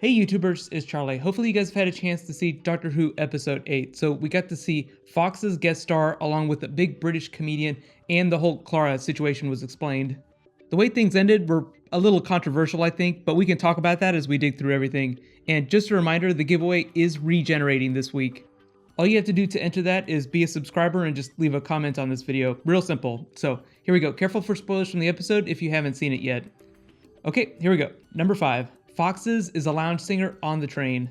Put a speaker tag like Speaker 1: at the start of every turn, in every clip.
Speaker 1: Hey YouTubers, it's Charlie. Hopefully you guys have had a chance to see Doctor Who episode 8. So we got to see Fox's guest star along with a big British comedian, and the whole Clara situation was explained. The way things ended were a little controversial, I think, but we can talk about that as we dig through everything. And just a reminder, the giveaway is regenerating this week. All you have to do to enter that is be a subscriber and just leave a comment on this video. Real simple. So here we go. Careful for spoilers from the episode if you haven't seen it yet. Okay, here we go. Number 5. Foxes is a lounge singer on the train.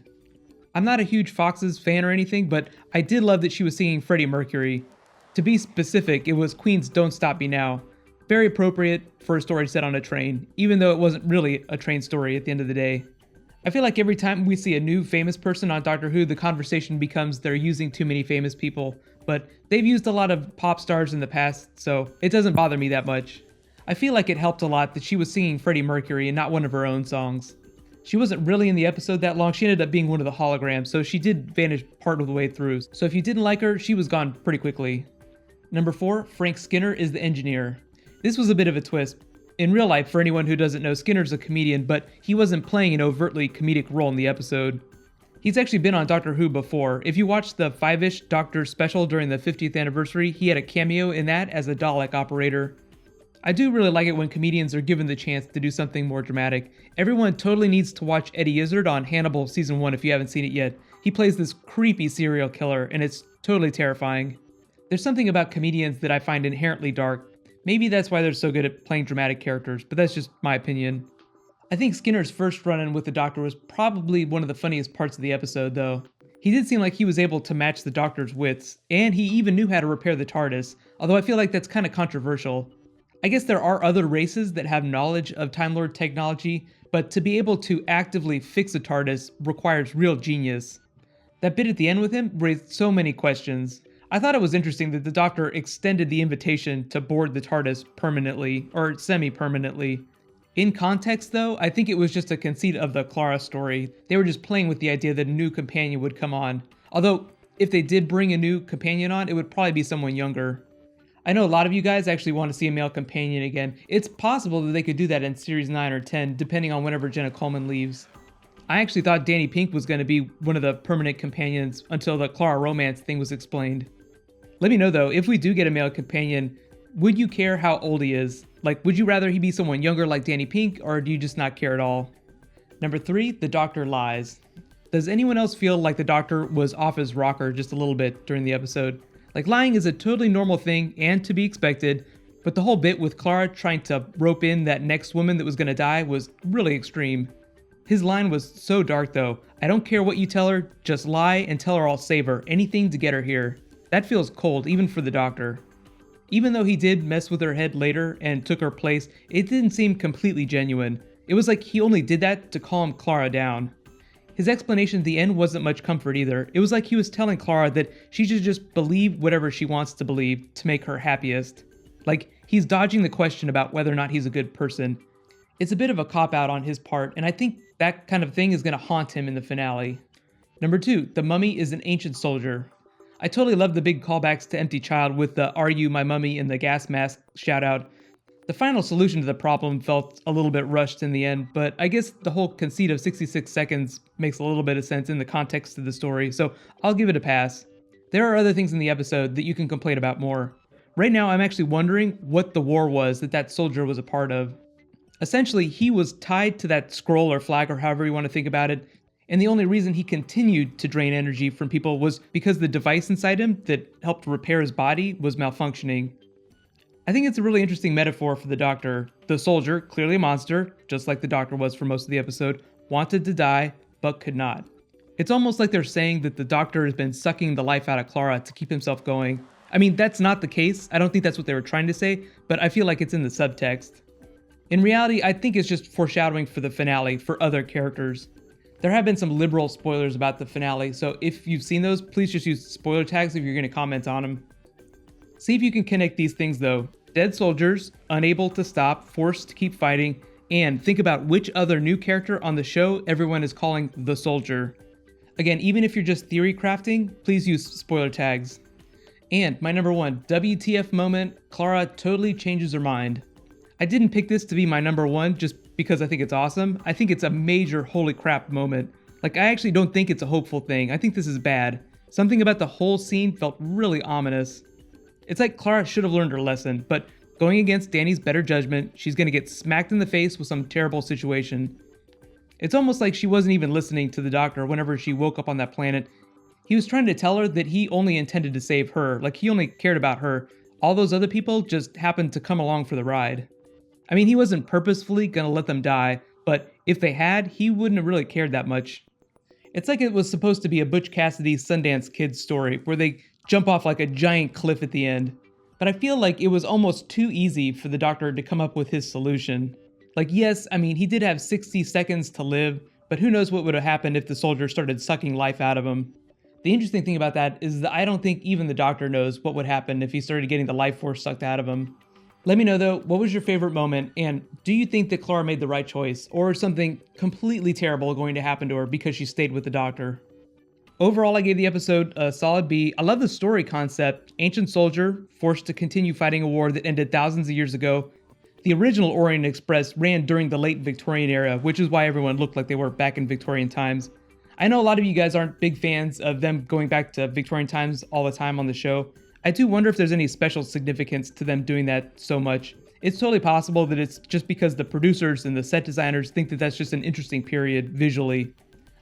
Speaker 1: I'm not a huge Foxes fan or anything, but I did love that she was singing Freddie Mercury. To be specific, it was Queen's Don't Stop Me Now. Very appropriate for a story set on a train, even though it wasn't really a train story at the end of the day. I feel like every time we see a new famous person on Doctor Who, the conversation becomes they're using too many famous people, but they've used a lot of pop stars in the past, so it doesn't bother me that much. I feel like it helped a lot that she was singing Freddie Mercury and not one of her own songs. She wasn't really in the episode that long. She ended up being one of the holograms, so she did vanish part of the way through. So if you didn't like her, she was gone pretty quickly. Number 4, Frank Skinner is the engineer. This was a bit of a twist. In real life, for anyone who doesn't know, Skinner's a comedian, but he wasn't playing an overtly comedic role in the episode. He's actually been on Doctor Who before. If you watched the 5-ish Doctor special during the 50th anniversary, he had a cameo in that as a Dalek operator. I do really like it when comedians are given the chance to do something more dramatic. Everyone totally needs to watch Eddie Izzard on Hannibal Season 1 if you haven't seen it yet. He plays this creepy serial killer, and it's totally terrifying. There's something about comedians that I find inherently dark. Maybe that's why they're so good at playing dramatic characters, but that's just my opinion. I think Skinner's first run-in with the Doctor was probably one of the funniest parts of the episode, though. He did seem like he was able to match the Doctor's wits, and he even knew how to repair the TARDIS, although I feel like that's kind of controversial. I guess there are other races that have knowledge of Time Lord technology, but to be able to actively fix a TARDIS requires real genius. That bit at the end with him raised so many questions. I thought it was interesting that the Doctor extended the invitation to board the TARDIS permanently, or semi-permanently. In context though, I think it was just a conceit of the Clara story. They were just playing with the idea that a new companion would come on. Although, if they did bring a new companion on, it would probably be someone younger. I know a lot of you guys actually want to see a male companion again. It's possible that they could do that in Series 9 or 10, depending on whenever Jenna Coleman leaves. I actually thought Danny Pink was going to be one of the permanent companions until the Clara romance thing was explained. Let me know though, if we do get a male companion, would you care how old he is? Like, would you rather he be someone younger like Danny Pink, or do you just not care at all? Number 3, the Doctor lies. Does anyone else feel like the Doctor was off his rocker just a little bit during the episode? Like, lying is a totally normal thing and to be expected, but the whole bit with Clara trying to rope in that next woman that was gonna die was really extreme. His line was so dark though. I don't care what you tell her, just lie and tell her I'll save her, anything to get her here. That feels cold, even for the Doctor. Even though he did mess with her head later and took her place, it didn't seem completely genuine. It was like he only did that to calm Clara down. His explanation at the end wasn't much comfort either. It was like he was telling Clara that she should just believe whatever she wants to believe to make her happiest. Like, he's dodging the question about whether or not he's a good person. It's a bit of a cop-out on his part, and I think that kind of thing is going to haunt him in the finale. Number 2, the mummy is an ancient soldier. I totally love the big callbacks to Empty Child with the "Are you my mummy?" and the gas mask shout out. The final solution to the problem felt a little bit rushed in the end, but I guess the whole conceit of 66 seconds makes a little bit of sense in the context of the story, so I'll give it a pass. There are other things in the episode that you can complain about more. Right now, I'm actually wondering what the war was that soldier was a part of. Essentially, he was tied to that scroll or flag or however you want to think about it, and the only reason he continued to drain energy from people was because the device inside him that helped repair his body was malfunctioning. I think it's a really interesting metaphor for the Doctor. The soldier, clearly a monster, just like the Doctor was for most of the episode, wanted to die, but could not. It's almost like they're saying that the Doctor has been sucking the life out of Clara to keep himself going. I mean, that's not the case. I don't think that's what they were trying to say, but I feel like it's in the subtext. In reality, I think it's just foreshadowing for the finale for other characters. There have been some liberal spoilers about the finale, so if you've seen those, please just use spoiler tags if you're going to comment on them. See if you can connect these things though. Dead soldiers, unable to stop, forced to keep fighting, and think about which other new character on the show everyone is calling the soldier. Again, even if you're just theory crafting, please use spoiler tags. And my number 1, WTF moment, Clara totally changes her mind. I didn't pick this to be my number 1 just because I think it's awesome. I think it's a major holy crap moment. Like, I actually don't think it's a hopeful thing. I think this is bad. Something about the whole scene felt really ominous. It's like Clara should have learned her lesson, but going against Danny's better judgment, she's gonna get smacked in the face with some terrible situation. It's almost like she wasn't even listening to the doctor whenever she woke up on that planet. He was trying to tell her that he only intended to save her, like he only cared about her. All those other people just happened to come along for the ride. I mean, he wasn't purposefully gonna let them die, but if they had, he wouldn't have really cared that much. It's like it was supposed to be a Butch Cassidy Sundance Kid story, where they jump off like a giant cliff at the end. But I feel like it was almost too easy for the doctor to come up with his solution. Like, yes, I mean, he did have 60 seconds to live, but who knows what would have happened if the soldier started sucking life out of him. The interesting thing about that is that I don't think even the doctor knows what would happen if he started getting the life force sucked out of him. Let me know though, what was your favorite moment, and do you think that Clara made the right choice, or is something completely terrible going to happen to her because she stayed with the doctor? Overall, I gave the episode a solid B. I love the story concept. Ancient soldier, forced to continue fighting a war that ended thousands of years ago. The original Orient Express ran during the late Victorian era, which is why everyone looked like they were back in Victorian times. I know a lot of you guys aren't big fans of them going back to Victorian times all the time on the show. I do wonder if there's any special significance to them doing that so much. It's totally possible that it's just because the producers and the set designers think that that's just an interesting period visually.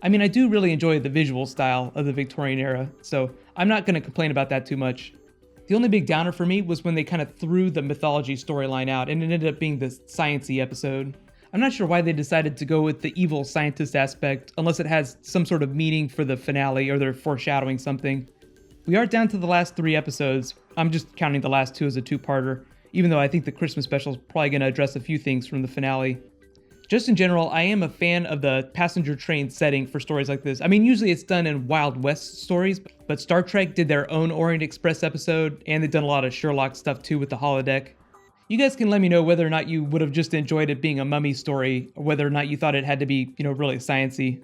Speaker 1: I mean, I do really enjoy the visual style of the Victorian era, so I'm not going to complain about that too much. The only big downer for me was when they kind of threw the mythology storyline out and it ended up being the science-y episode. I'm not sure why they decided to go with the evil scientist aspect, unless it has some sort of meaning for the finale or they're foreshadowing something. We are down to the last 3 episodes. I'm just counting the last 2 as a 2-parter, even though I think the Christmas special is probably going to address a few things from the finale. Just in general, I am a fan of the passenger train setting for stories like this. I mean, usually it's done in Wild West stories, but Star Trek did their own Orient Express episode, and they've done a lot of Sherlock stuff too with the holodeck. You guys can let me know whether or not you would have just enjoyed it being a mummy story, or whether or not you thought it had to be, really sciencey.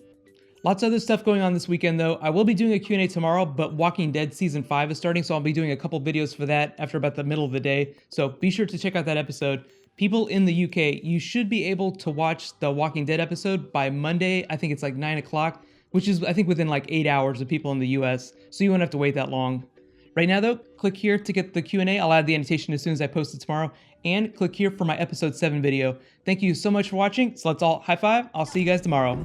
Speaker 1: Lots of other stuff going on this weekend though. I will be doing a Q&A tomorrow, but Walking Dead Season 5 is starting, so I'll be doing a couple videos for that after about the middle of the day, so be sure to check out that episode. People in the UK, you should be able to watch the Walking Dead episode by Monday. I think it's like 9 o'clock, which is, I think, within like 8 hours of people in the US, so you won't have to wait that long. Right now though, click here to get the Q&A. I'll add the annotation as soon as I post it tomorrow, and click here for my episode 7 video. Thank you so much for watching, so let's all high five. I'll see you guys tomorrow.